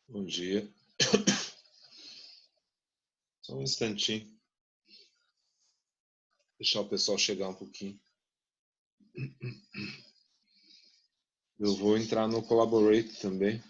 Bom dia. Só um instantinho. Deixar o pessoal chegar um pouquinho. Eu vou entrar no Collaborate também.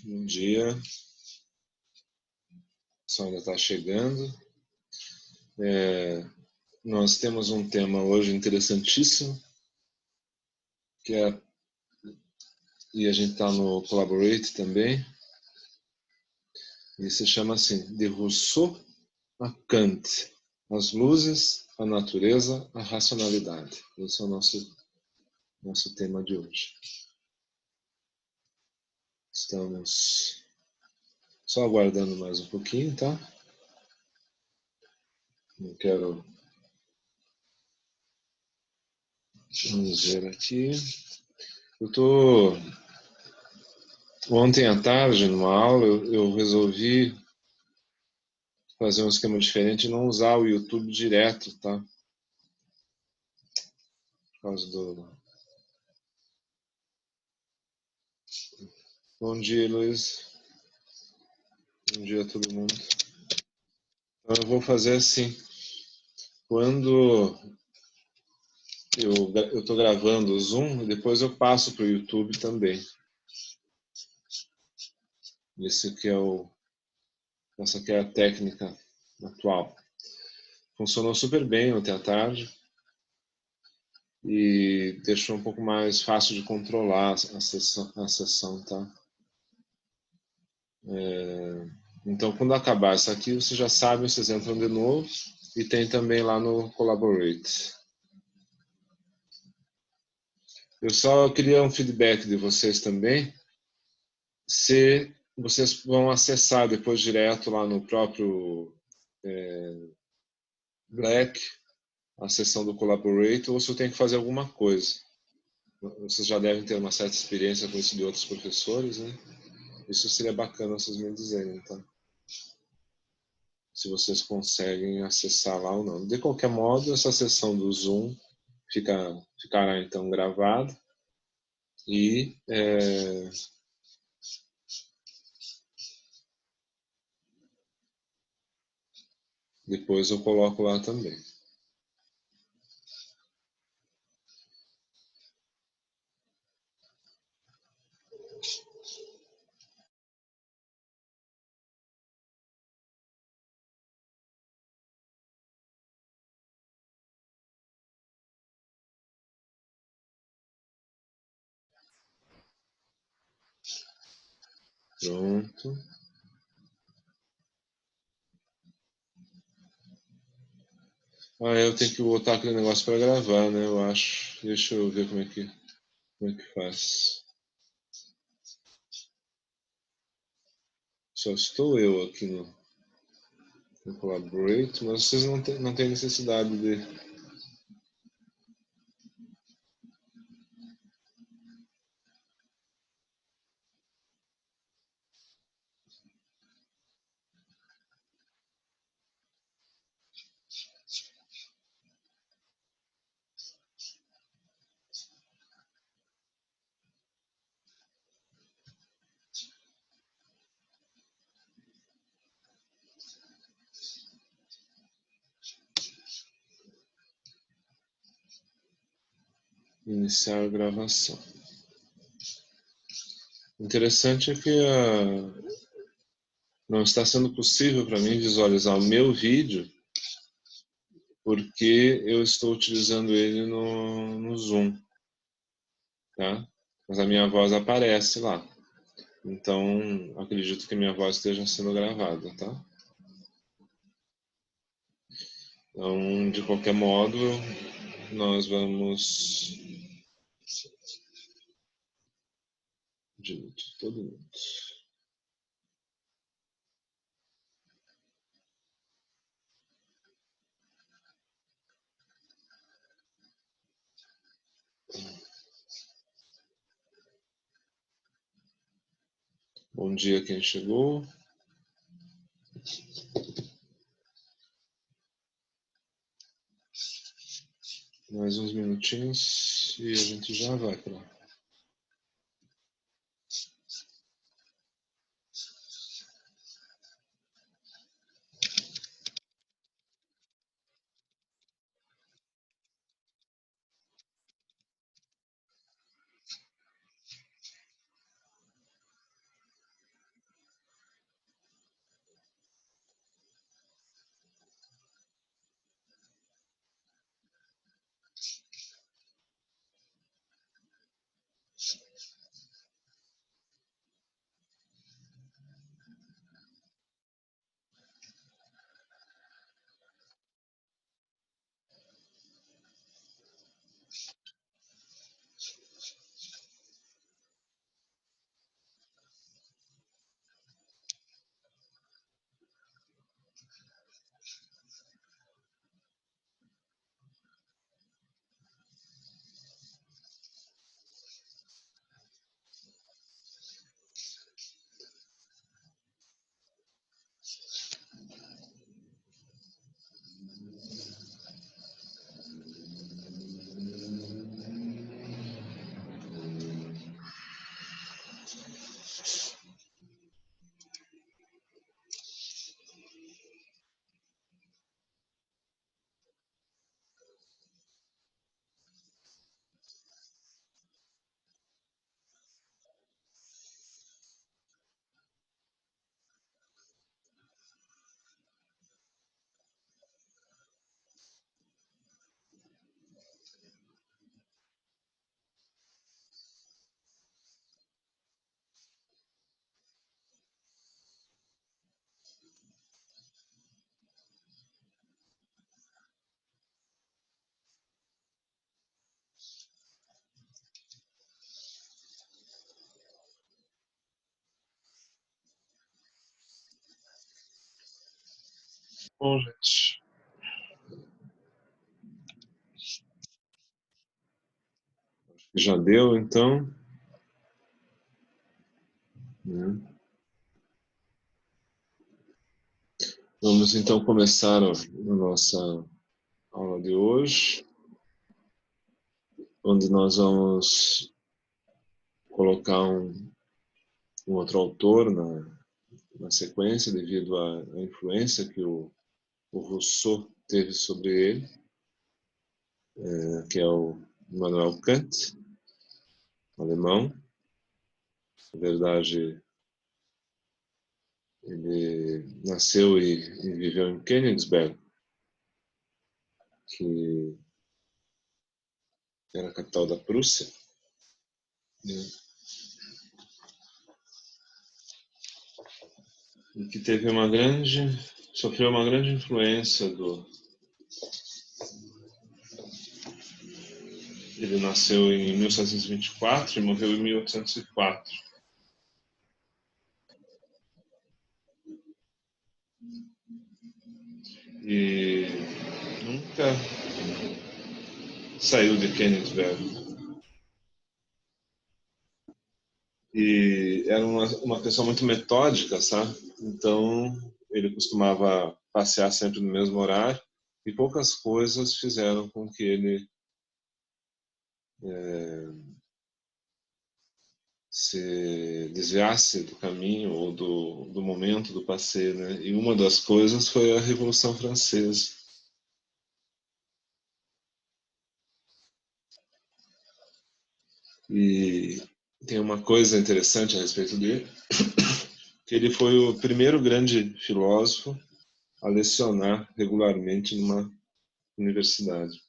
Bom dia. O pessoal ainda está chegando. Nós temos um tema hoje interessantíssimo, e a gente está no Collaborate também, e se chama assim, de Rousseau a Kant, as luzes, a natureza, a racionalidade. Esse é o nosso tema de hoje. Estamos só aguardando mais um pouquinho, tá? Não quero... Vamos ver aqui. Ontem à tarde, numa aula, eu resolvi fazer um esquema diferente e não usar o YouTube direto, tá? Por causa do... Bom dia, Luiz. Bom dia a todo mundo. Então eu vou fazer assim. Quando eu estou gravando o Zoom, e depois eu passo para o YouTube também. Essa aqui é a técnica atual. Funcionou super bem ontem à tarde. e deixou um pouco mais fácil de controlar a sessão, tá? Então, quando acabar isso aqui, vocês já sabem, vocês entram de novo e tem também lá no Collaborate. Eu só queria um feedback de vocês também, se vocês vão acessar depois direto lá no próprio Black, a seção do Collaborate, ou se eu tenho que fazer alguma coisa. Vocês já devem ter uma certa experiência com isso de outros professores, né? Isso seria bacana vocês me dizerem, tá? Se vocês conseguem acessar lá ou não. De qualquer modo, essa sessão do Zoom ficará então gravada e depois eu coloco lá também. Pronto. Eu tenho que botar aquele negócio para gravar, né? Eu acho. Deixa eu ver como é que faz. Só estou eu aqui no Collaborate, mas vocês não têm necessidade de iniciar a gravação. O interessante é que não está sendo possível para mim visualizar o meu vídeo porque eu estou utilizando ele no Zoom, tá? Mas a minha voz aparece lá. Então, acredito que a minha voz esteja sendo gravada, tá? Então, de qualquer modo, nós vamos... Delete todo mundo. Bom dia quem chegou. Mais uns minutinhos e a gente já vai para lá. Bom, gente. Já deu, então. Vamos, então, começar a nossa aula de hoje, onde nós vamos colocar um outro autor na sequência, devido à influência que o Rousseau teve sobre ele, que é o Immanuel Kant, alemão. Na verdade, ele nasceu e viveu em Königsberg, que era a capital da Prússia. E que sofreu uma grande influência Ele nasceu em 1724 e morreu em 1804. E nunca saiu de Königsberg. E era uma pessoa muito metódica, sabe? Então, ele costumava passear sempre no mesmo horário e poucas coisas fizeram com que ele se desviasse do caminho ou do momento do passeio, né? E uma das coisas foi a Revolução Francesa. E tem uma coisa interessante a respeito dele, que ele foi o primeiro grande filósofo a lecionar regularmente numa universidade.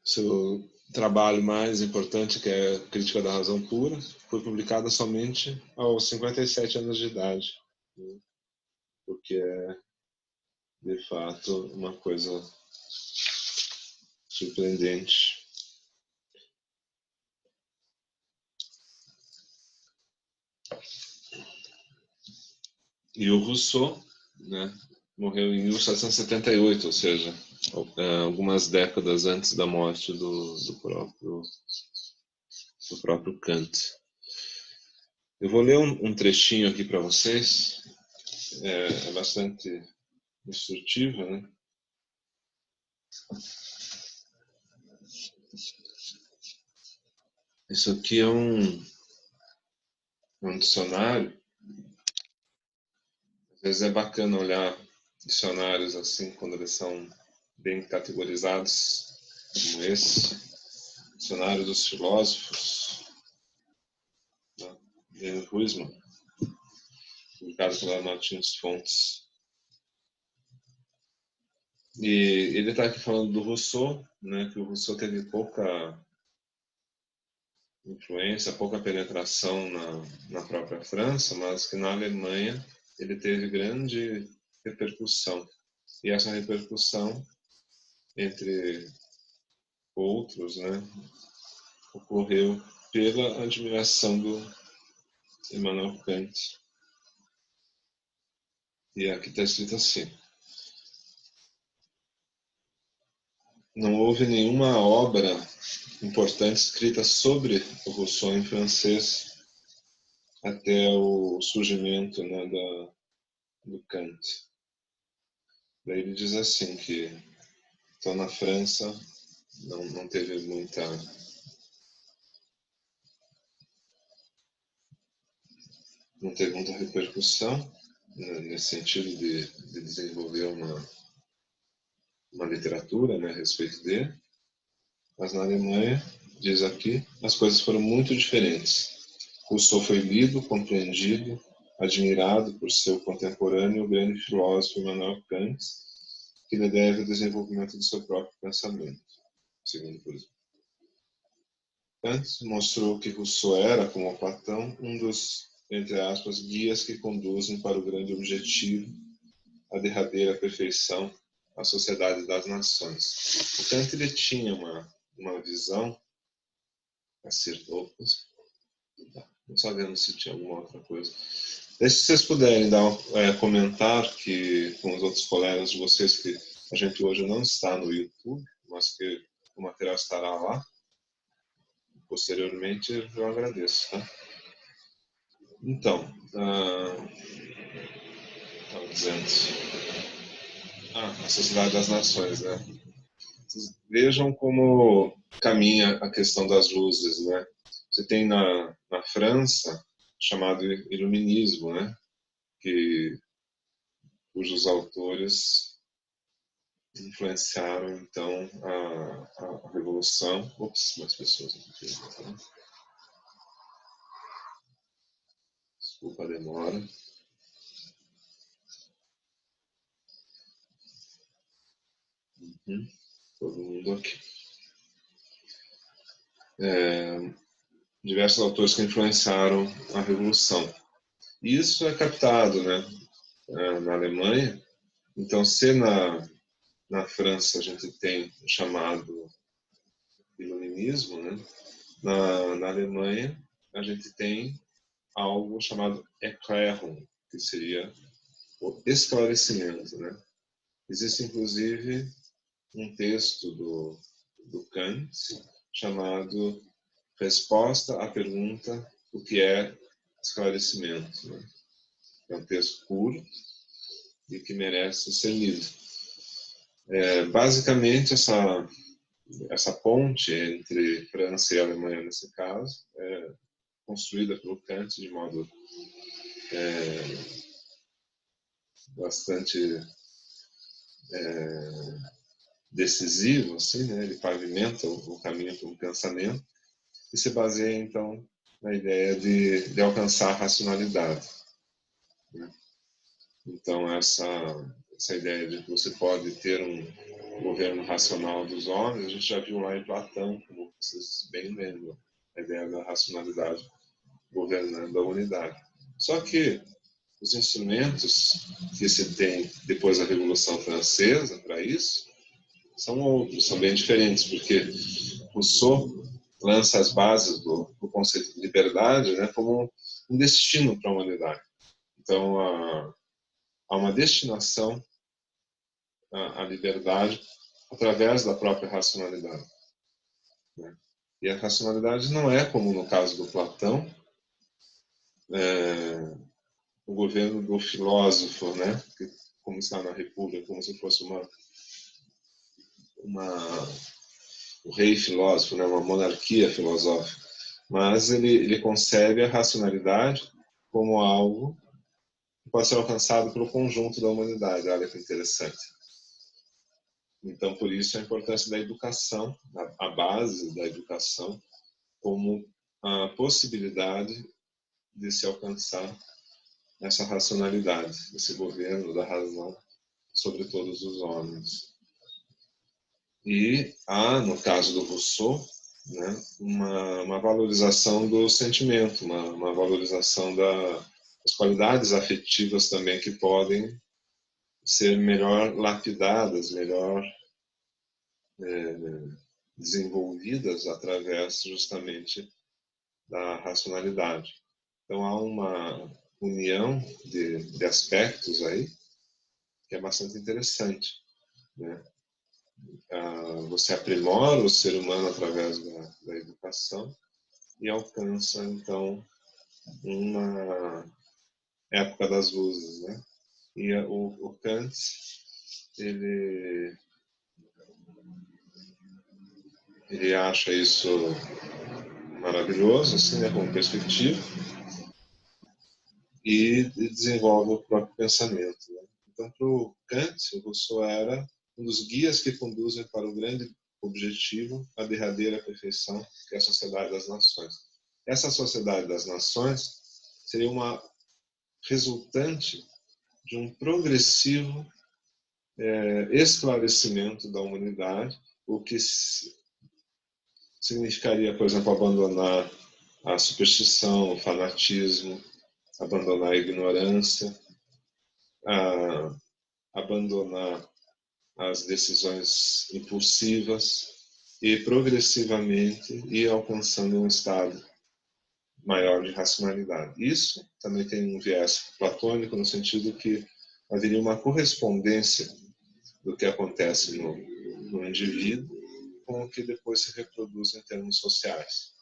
Seu trabalho mais importante, que é a Crítica da Razão Pura, foi publicado somente aos 57 anos de idade, né? O que é, de fato, uma coisa surpreendente. E o Rousseau, né, morreu em 1778, ou seja, algumas décadas antes da morte do próprio Kant. Eu vou ler um trechinho aqui para vocês, é bastante instrutivo, né? Isso aqui é um dicionário. Às vezes é bacana olhar dicionários assim, quando eles são bem categorizados, como esse. Dicionário dos Filósofos, né? De Huysmans, publicado pela Martins Fontes. E ele está aqui falando do Rousseau, né, que o Rousseau teve pouca influência, pouca penetração na própria França, mas que na Alemanha ele teve grande repercussão. E essa repercussão, entre outros, né, ocorreu pela admiração do Immanuel Kant. E aqui está escrito assim: não houve nenhuma obra importante escrita sobre o Rousseau em francês até o surgimento, né, do Kant. Daí ele diz assim que então na França não teve muita repercussão, né, nesse sentido de desenvolver uma literatura, né, a respeito dele. Mas na Alemanha, diz aqui, as coisas foram muito diferentes. Rousseau foi lido, compreendido, admirado por seu contemporâneo, o grande filósofo Immanuel Kant, que lhe deve o desenvolvimento do seu próprio pensamento, segundo por exemplo. Kant mostrou que Rousseau era, como Platão, um dos, entre aspas, guias que conduzem para o grande objetivo, a derradeira perfeição, a sociedade das nações. O Kant ele tinha uma visão, acertou, não sabemos se tinha alguma outra coisa, Se vocês puderem comentar que com os outros colegas de vocês que a gente hoje não está no YouTube, mas que o material estará lá posteriormente, eu agradeço. Tá? Então, estava dizendo, a Sociedade das Nações, né? Vocês vejam como caminha a questão das luzes, né? Você tem na França chamado Iluminismo, né? Cujos autores influenciaram então a revolução. Ops, mais pessoas aqui. Desculpa a demora. Todo mundo aqui. Diversos autores que influenciaram a revolução. E isso é captado, né, na Alemanha. Então, se na França a gente tem o chamado iluminismo, né, na Alemanha a gente tem algo chamado Erklärung, que seria o esclarecimento, né? Existe inclusive um texto do Kant chamado Resposta à Pergunta o que é esclarecimento, né? É um texto curto e que merece ser lido. Basicamente essa ponte entre França e Alemanha nesse caso é construída pelo Kant de modo bastante decisivo, assim, né? Ele pavimenta o caminho para um pensamento e se baseia então na ideia de alcançar a racionalidade, né? Então essa ideia de que você pode ter um governo racional dos homens, a gente já viu lá em Platão, como vocês bem lembram, a ideia da racionalidade governando a unidade. Só que os instrumentos que se tem depois da Revolução Francesa para isso são outros, são bem diferentes, porque Rousseau lança as bases do conceito de liberdade, né, como um destino para a humanidade. Então, há uma destinação à liberdade através da própria racionalidade, né? E a racionalidade não é, como no caso do Platão, o governo do filósofo, né, que, como está na República, como se fosse o rei filósofo, né, uma monarquia filosófica, mas ele concebe a racionalidade como algo que pode ser alcançado pelo conjunto da humanidade. Olha que interessante. Então, por isso a importância da educação, a base da educação, como a possibilidade de se alcançar essa racionalidade, esse governo da razão sobre todos os homens. E há, no caso do Rousseau, né, uma valorização do sentimento, uma valorização das qualidades afetivas também que podem ser melhor lapidadas, melhor desenvolvidas através justamente da racionalidade. Então há uma união de aspectos aí que é bastante interessante, né? Você aprimora o ser humano através da educação e alcança, então, uma época das luzes, né? E o Kant, ele acha isso maravilhoso, assim, né, como perspectiva, e desenvolve o próprio pensamento, né? Então, para o Kant, o Rousseau era um dos guias que conduzem para o grande objetivo, a derradeira perfeição, que é a Sociedade das Nações. Essa Sociedade das Nações seria uma resultante de um progressivo esclarecimento da humanidade, o que significaria, por exemplo, abandonar a superstição, o fanatismo, abandonar a ignorância, abandonar as decisões impulsivas e progressivamente ir alcançando um estado maior de racionalidade. Isso também tem um viés platônico, no sentido que haveria uma correspondência do que acontece no indivíduo com o que depois se reproduz em termos sociais.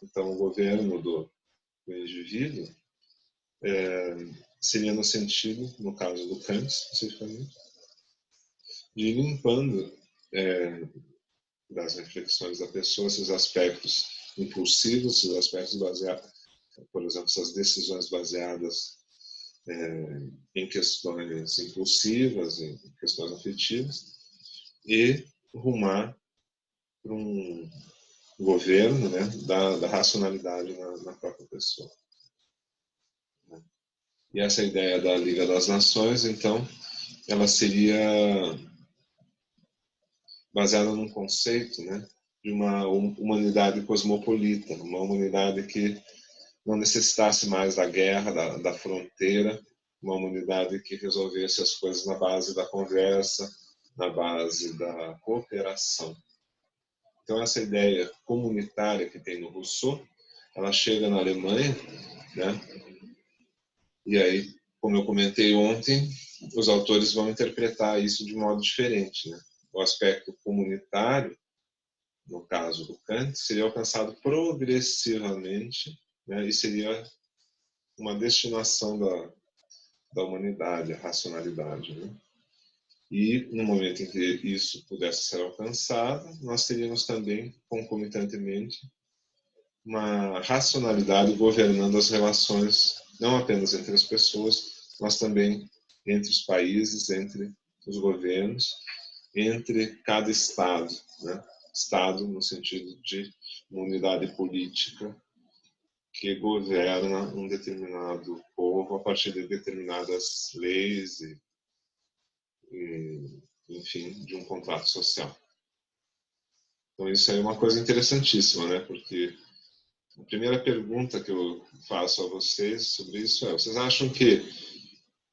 Então, o governo do indivíduo seria no sentido, no caso do Kant, especificamente, de ir limpando das reflexões da pessoa esses aspectos impulsivos, esses aspectos baseados, por exemplo, essas decisões baseadas em questões impulsivas, em questões afetivas, e rumar para um governo, né, da racionalidade na própria pessoa. E essa ideia da Liga das Nações, então, ela seria baseada num conceito, né, de uma humanidade cosmopolita, uma humanidade que não necessitasse mais da guerra, da fronteira, uma humanidade que resolvesse as coisas na base da conversa, na base da cooperação. Então, essa ideia comunitária que tem no Rousseau, ela chega na Alemanha, né? E aí, como eu comentei ontem, os autores vão interpretar isso de modo diferente, né? O aspecto comunitário, no caso do Kant, seria alcançado progressivamente, né? E seria uma destinação da humanidade, a racionalidade, né? E no momento em que isso pudesse ser alcançado, nós teríamos também, concomitantemente, uma racionalidade governando as relações, não apenas entre as pessoas, mas também entre os países, entre os governos, entre cada Estado, né? Estado no sentido de uma unidade política que governa um determinado povo a partir de determinadas leis enfim, de um contrato social. Então isso aí é uma coisa interessantíssima, né? Porque a primeira pergunta que eu faço a vocês sobre isso é: vocês acham que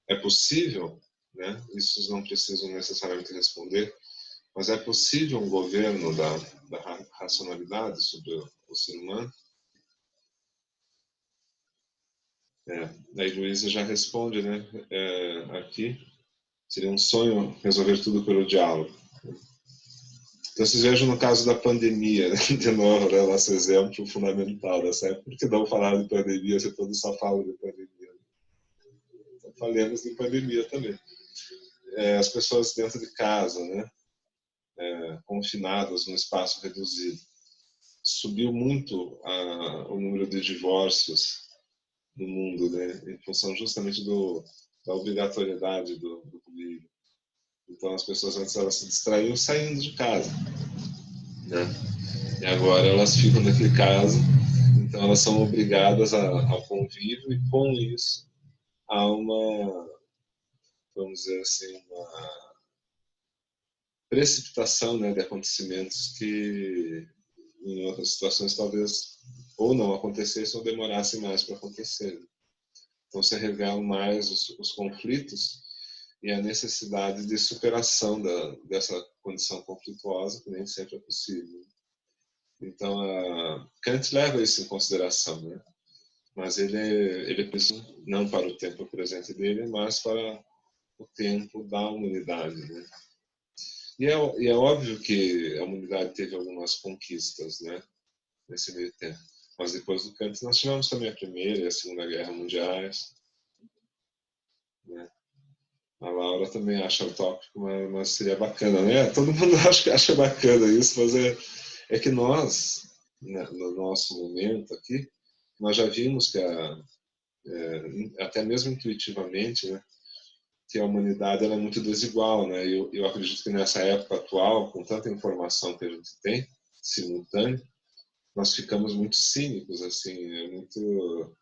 é possível, né? Isso não precisam necessariamente responder, mas é possível um governo da racionalidade sobre o ser humano? Daí Luísa já responde, né? Aqui seria um sonho resolver tudo pelo diálogo. Então, vocês vejam no caso da pandemia, né? De novo, né? Nosso exemplo fundamental dessa época, porque não falar de pandemia se todos só falam de pandemia. Então, falemos de pandemia também. As pessoas dentro de casa, né? Confinadas num espaço reduzido. Subiu muito o número de divórcios no mundo, né? Em função justamente da obrigatoriedade do convívio. Então, as pessoas antes elas se distraíam saindo de casa, né? E agora elas ficam dentro de casa, então elas são obrigadas ao convívio e com isso há uma, vamos dizer assim, uma precipitação, né, de acontecimentos que em outras situações talvez ou não acontecessem ou demorassem mais para acontecer. Então se revelam mais os conflitos e a necessidade de superação dessa condição conflituosa, que nem sempre é possível. Então, Kant leva isso em consideração, né? Mas ele pensa não para o tempo presente dele, mas para o tempo da humanidade, né? E é óbvio que a humanidade teve algumas conquistas, né? Nesse meio tempo. Mas depois do Kant nós tivemos também a Primeira e a Segunda Guerra Mundiais, né? A Laura também acha utópico, mas seria bacana, né? Todo mundo acha bacana isso, mas é que nós, né, no nosso momento aqui, nós já vimos que até mesmo intuitivamente, né, que a humanidade ela é muito desigual, né? Eu acredito que nessa época atual, com tanta informação que a gente tem simultânea, nós ficamos muito cínicos, assim, muito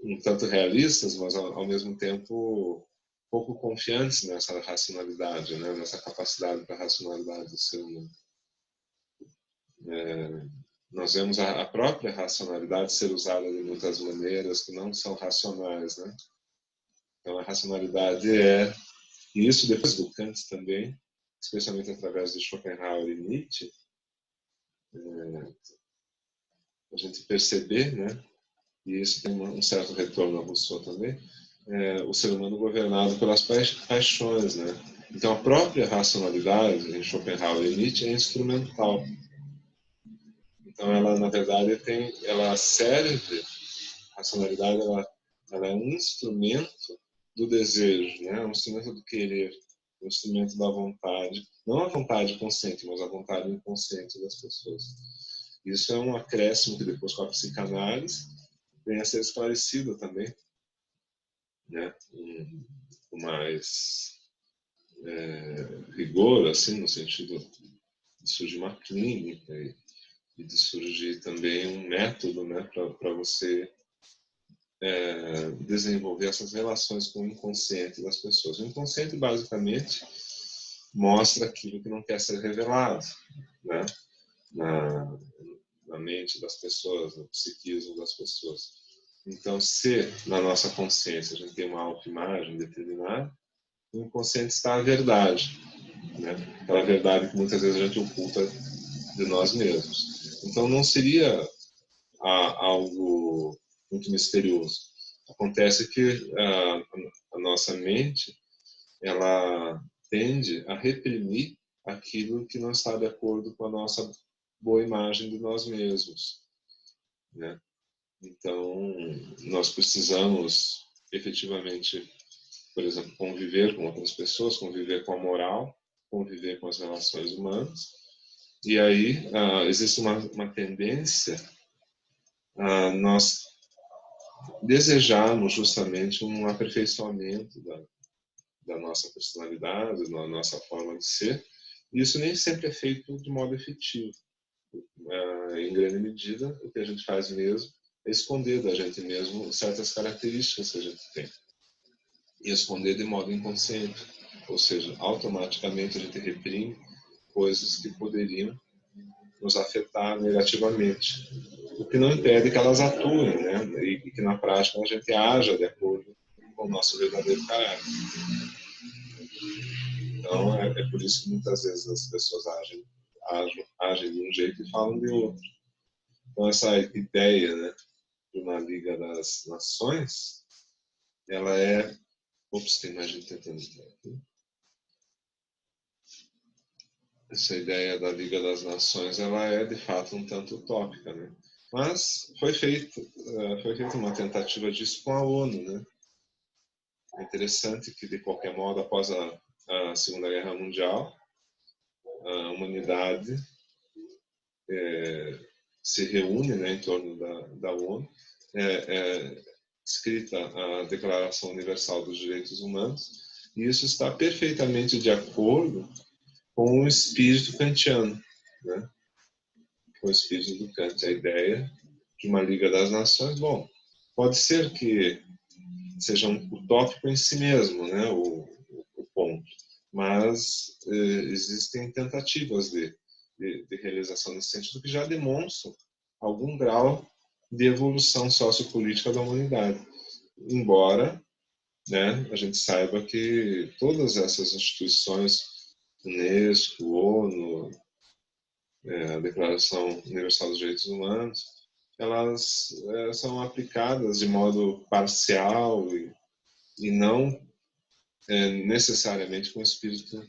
um tanto realistas, mas ao mesmo tempo pouco confiantes nessa racionalidade, né? Nessa capacidade para a racionalidade do ser humano. Nós vemos a própria racionalidade ser usada de muitas maneiras que não são racionais, né? Então a racionalidade e isso depois do Kant também, especialmente através de Schopenhauer e Nietzsche, a gente perceber, né? E isso tem um certo retorno a Rousseau também, o ser humano governado pelas paixões, né? Então a própria racionalidade em Schopenhauer e Nietzsche é instrumental. Então ela, na verdade, ela serve, a racionalidade ela é um instrumento do desejo, né? Um instrumento do querer, um instrumento da vontade, não a vontade consciente, mas a vontade inconsciente das pessoas. Isso é um acréscimo que depois com a psicanálise vem a ser esclarecido também, né? Com mais rigor, assim, no sentido de surgir uma clínica e de surgir também um método, né, para você desenvolver essas relações com o inconsciente das pessoas. O inconsciente, basicamente, mostra aquilo que não quer ser revelado, né, na mente das pessoas, no psiquismo das pessoas. Então, se na nossa consciência a gente tem uma autoimagem determinada, no inconsciente está a verdade, né? Aquela verdade que muitas vezes a gente oculta de nós mesmos. Então, não seria algo muito misterioso. Acontece que a nossa mente ela tende a reprimir aquilo que não está de acordo com a nossa boa imagem de nós mesmos, né? Então, nós precisamos efetivamente, por exemplo, conviver com outras pessoas, conviver com a moral, conviver com as relações humanas. E aí existe uma tendência a nós desejarmos justamente um aperfeiçoamento da nossa personalidade, da nossa forma de ser. E isso nem sempre é feito de modo efetivo. Em grande medida, o que a gente faz mesmo é esconder da gente mesmo certas características que a gente tem. E esconder de modo inconsciente. Ou seja, automaticamente a gente reprime coisas que poderiam nos afetar negativamente. O que não impede que elas atuem, né? E que na prática a gente haja de acordo com o nosso verdadeiro caráter. Então é por isso que muitas vezes as pessoas agem de um jeito e falam de outro. Então essa ideia, né, de uma Liga das Nações, ela é... Ops, tem mais gente tentando entrar aqui. Essa ideia da Liga das Nações, ela é de fato um tanto utópica, né? Mas foi feita uma tentativa disso com a ONU, né? É interessante que, de qualquer modo, após a Segunda Guerra Mundial, a humanidade se reúne, né, em torno da ONU, escrita a Declaração Universal dos Direitos Humanos, e isso está perfeitamente de acordo com o espírito kantiano, né? Com o espírito do Kant, a ideia de uma Liga das Nações. Bom, pode ser que seja um utópico em si mesmo, né, o ponto, mas existem tentativas de realização nesse sentido que já demonstram algum grau de evolução sociopolítica da humanidade, embora, né, a gente saiba que todas essas instituições, UNESCO, ONU, a Declaração Universal dos Direitos Humanos, elas são aplicadas de modo parcial e não necessariamente com espírito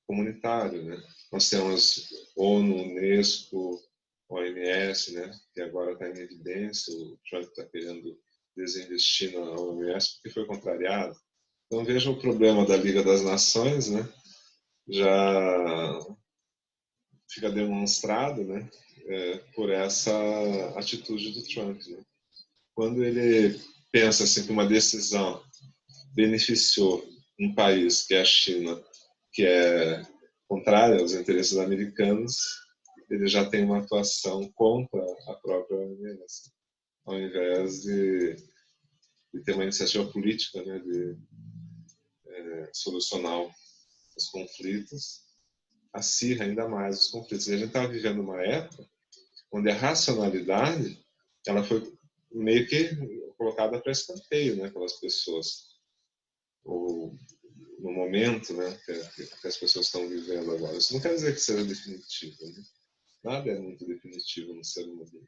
comunitário, né? Nós temos ONU, UNESCO, OMS, né? Que agora está em evidência, o Trump está querendo desinvestir na OMS porque foi contrariado. Então veja o problema da Liga das Nações, né? Já fica demonstrado, né? Por essa atitude do Trump, né? Quando ele pensa assim que uma decisão beneficiou um país, que é a China, que é contrária aos interesses americanos, ele já tem uma atuação contra a própria OMS, ao invés de ter uma iniciativa política, né, de solucionar os conflitos, acirra ainda mais os conflitos. E a gente está vivendo uma época onde a racionalidade ela foi meio que colocada para escanteio, né, pelas pessoas. Ou no momento, né, que as pessoas estão vivendo agora. Isso não quer dizer que seja definitivo, né? Nada é muito definitivo no ser humano.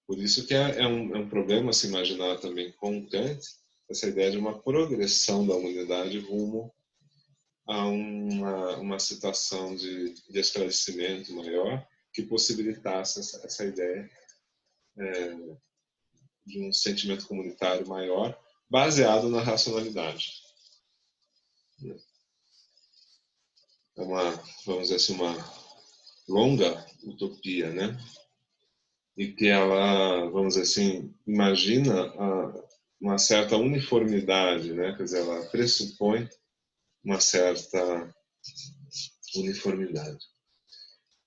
Por isso que é um problema se imaginar também com Kant essa ideia de uma progressão da humanidade rumo a uma situação de esclarecimento maior que possibilitasse essa ideia de um sentimento comunitário maior baseado na racionalidade. É vamos dizer assim, uma longa utopia, né? E que ela, vamos dizer assim, imagina uma certa uniformidade, né? Quer dizer, ela pressupõe uma certa uniformidade.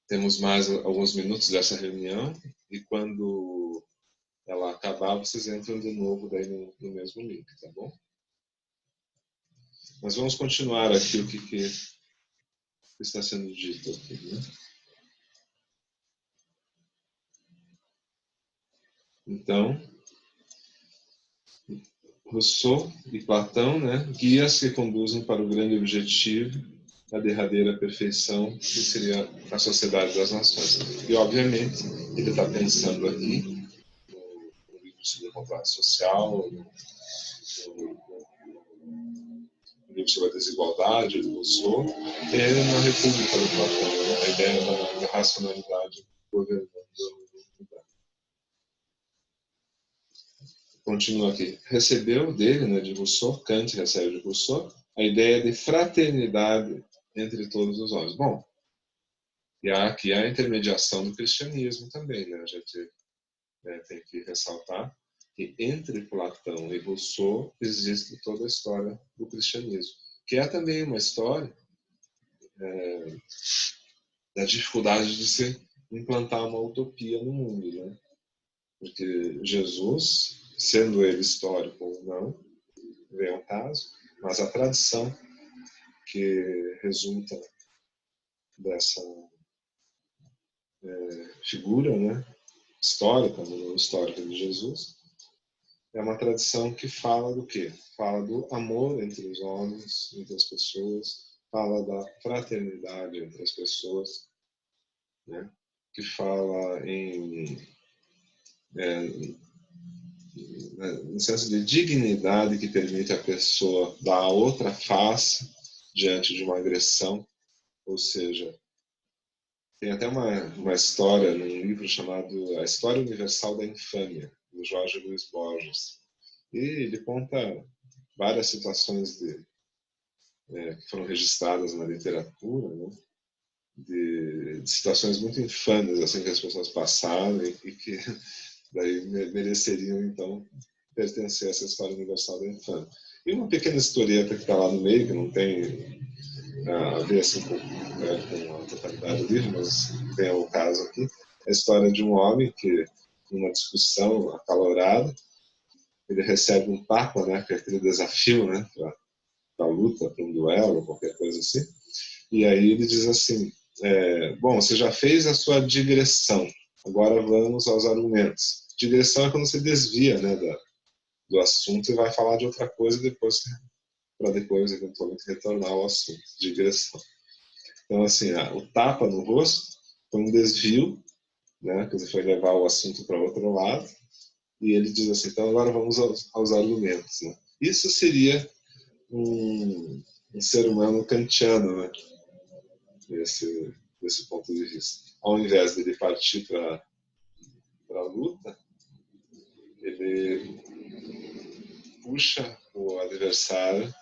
Temos mais alguns minutos dessa reunião e quando ela acabar, vocês entram de novo daí no mesmo link, tá bom? Mas vamos continuar aqui o que está sendo dito aqui, né? Então, Rousseau e Platão, né, guias que conduzem para o grande objetivo, a derradeira perfeição, que seria a sociedade das nações. E, obviamente, ele está pensando aqui no livro sobre o contrato social, no livro sobre a desigualdade do Rousseau, e na República do Platão, né, a ideia da racionalidade governando o mundo. Continua aqui. Recebeu dele, né, de Rousseau, Kant recebe de Rousseau, a ideia de fraternidade entre todos os homens. Bom, e há aqui a intermediação do cristianismo também, né? A gente tem que ressaltar que entre Platão e Rousseau existe toda a história do cristianismo, que é também uma história da dificuldade de se implantar uma utopia no mundo, né? Porque Jesus, sendo ele histórico ou não, vem ao caso, mas a tradição que resulta dessa figura, né, histórica, no histórico de Jesus, é uma tradição que fala do quê? Fala do amor entre os homens, entre as pessoas, fala da fraternidade entre as pessoas, né, que fala no senso de dignidade que permite a pessoa dar a outra face diante de uma agressão, ou seja, tem até uma história num livro chamado A História Universal da Infâmia, do Jorge Luiz Borges. E ele conta várias situações que foram registradas na literatura, né, de situações muito infames assim, que as pessoas passaram e que daí mereceriam, então, pertencer a essa História Universal da Infâmia. E uma pequena historieta que está lá no meio, que não tem a ver assim, com a totalidade do livro, mas tem o caso aqui, é a história de um homem que, numa discussão acalorada, ele recebe um tapa, né, que é aquele desafio, né, para luta, para um duelo, qualquer coisa assim, e aí ele diz assim, bom, você já fez a sua digressão, agora vamos aos argumentos. Digressão é quando você desvia, né, do assunto e vai falar de outra coisa para depois eventualmente retornar ao assunto, digressão. Então, assim, o tapa no rosto foi um desvio, né, que foi levar o assunto para outro lado, e ele diz assim, então agora vamos aos argumentos. Né? Isso seria um ser humano kantiano, né, desse ponto de vista. Ao invés de ele partir para a luta, ele puxa o adversário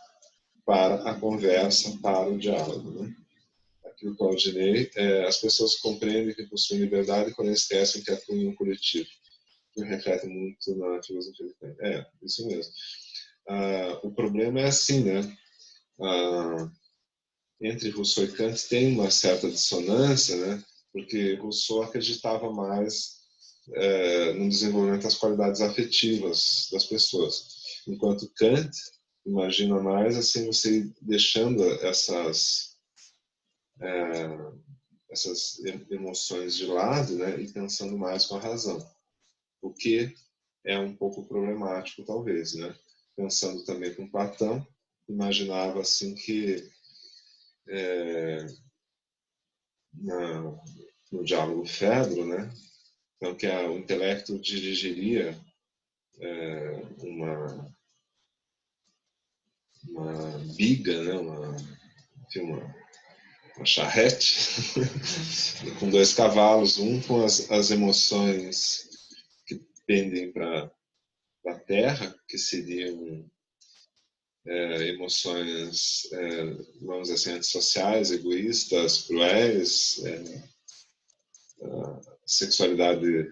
para a conversa, para o diálogo. Né? Aqui o Claudinei, as pessoas compreendem que possuem liberdade quando esquecem que atuam em um coletivo. Que reflete muito na filosofia de Kant. Isso mesmo. O problema é assim, né? Entre Rousseau e Kant tem uma certa dissonância, né? Porque Rousseau acreditava mais no desenvolvimento das qualidades afetivas das pessoas, enquanto Kant imagina mais assim você deixando essas emoções de lado, né? E pensando mais com a razão, o que é um pouco problemático talvez, né? Pensando também com Platão, imaginava assim que no diálogo Fedro, né, Então, que o intelecto dirigiria uma biga, né? uma charrete com 2 cavalos, um com as emoções que pendem para a terra, que seriam emoções, vamos dizer assim, antissociais, egoístas, cruéis, sexualidade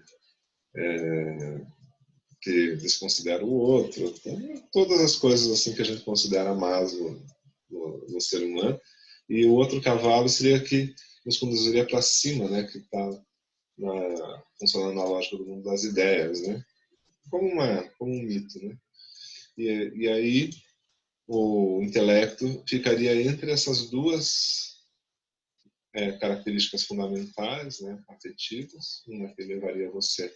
que desconsidera o outro, todas as coisas assim que a gente considera más no ser humano. E o outro cavalo seria que nos conduziria para cima, né, que está funcionando na lógica do mundo das ideias, né, como um mito, né. E aí o intelecto ficaria entre essas duas características fundamentais, né, afetivas, uma que levaria você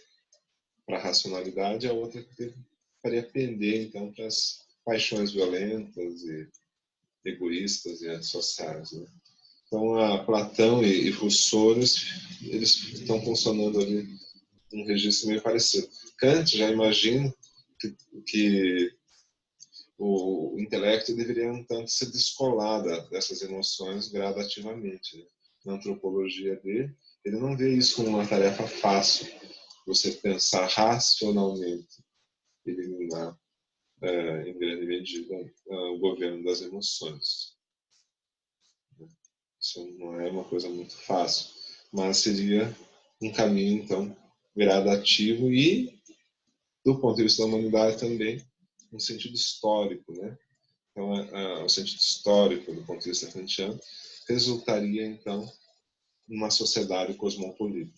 para a racionalidade, a outra que faria pender então para as paixões violentas e egoístas e antissociais, né? Então, Platão e Rousseau, eles estão funcionando ali num registro meio parecido. Kant já imagina que o intelecto deveria, um tanto, se descolar dessas emoções gradativamente, né? Na antropologia dele, ele não vê isso como uma tarefa fácil, você pensar racionalmente, eliminar, em grande medida, o governo das emoções. Isso não é uma coisa muito fácil, mas seria um caminho, então, gradativo e, do ponto de vista da humanidade também, um sentido histórico, né? Então, o sentido histórico, do ponto de vista kantiano, resultaria, então, numa sociedade cosmopolita.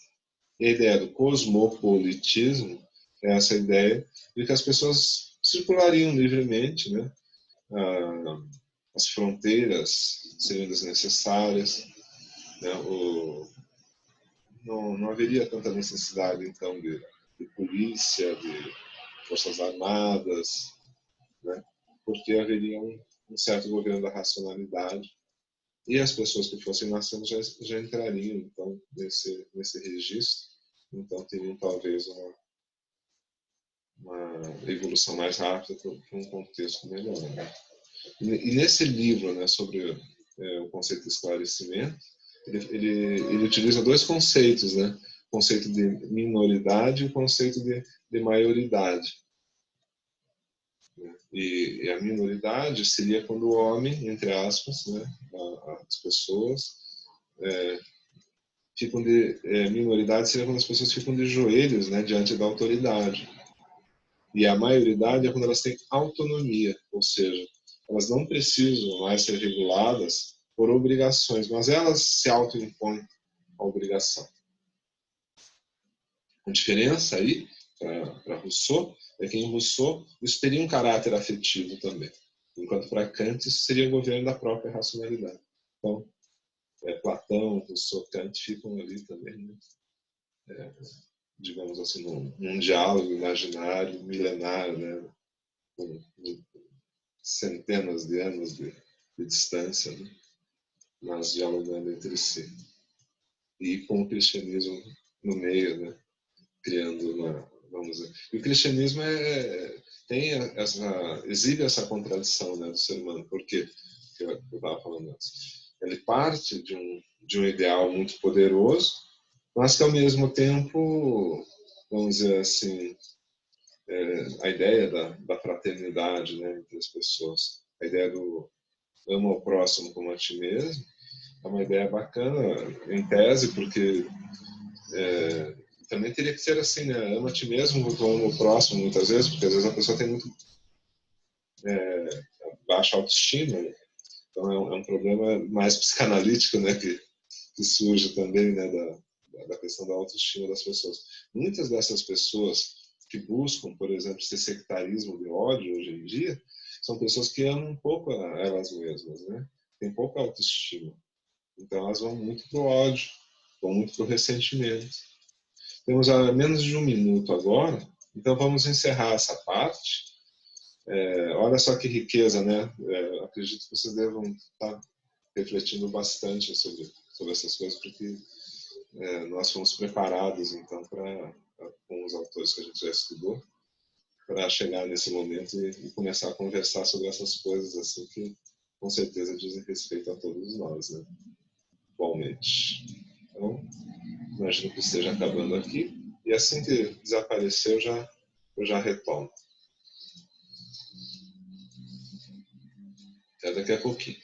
E a ideia do cosmopolitismo é essa ideia de que as pessoas circulariam livremente, né? As fronteiras seriam desnecessárias, né? Não haveria tanta necessidade, então, de polícia, de forças armadas, né? Porque haveria um certo governo da racionalidade e as pessoas que fossem nascendo já entrariam, então, nesse registro, então teriam talvez uma evolução mais rápida para um contexto melhor, né? E nesse livro, né, sobre o conceito de esclarecimento, ele utiliza 2 conceitos, né? O conceito de minoridade e o conceito de maioridade. E a minoridade seria quando o homem, entre aspas, né, as pessoas ficam minoridade seria quando as pessoas ficam de joelhos, né, diante da autoridade. E a maioridade é quando elas têm autonomia, ou seja, elas não precisam mais ser reguladas por obrigações, mas elas se autoimpõem a obrigação. A diferença aí, para Rousseau, é que em Rousseau isso teria um caráter afetivo também, enquanto para Kant isso seria o governo da própria racionalidade. Então, Platão, Rousseau, Kant ficam ali também, né? Digamos assim, num diálogo imaginário, milenar, né? Com centenas de anos de distância, né? Mas dialogando entre si. E com o cristianismo no meio, né? Criando vamos dizer. E o cristianismo exibe essa contradição, né, do ser humano. Por quê? Que eu estava falando antes. Ele parte de um ideal muito poderoso, mas que ao mesmo tempo, vamos dizer assim, a ideia da fraternidade, né, entre as pessoas, a ideia do ama o próximo como a ti mesmo, é uma ideia bacana em tese, porque também teria que ser assim, né? Ama a ti mesmo quanto ama o próximo, muitas vezes, porque às vezes a pessoa tem muito baixa autoestima, né? Então é um problema mais psicanalítico, né? Que surge também, né? Da questão da autoestima das pessoas. Muitas dessas pessoas que buscam, por exemplo, esse sectarismo de ódio hoje em dia, são pessoas que amam um pouco elas mesmas, né? Tem pouca autoestima. Então elas vão muito pro ódio, vão muito pro ressentimento. Temos menos de 1 minuto agora, então vamos encerrar essa parte. Olha só que riqueza, né? Acredito que vocês devam estar refletindo bastante sobre essas coisas, porque nós fomos preparados, então, com os autores que a gente já estudou, para chegar nesse momento e começar a conversar sobre essas coisas assim que com certeza dizem respeito a todos nós, né? Atualmente. Então, imagino que esteja acabando aqui e assim que desaparecer eu já retomo. Até daqui a pouquinho.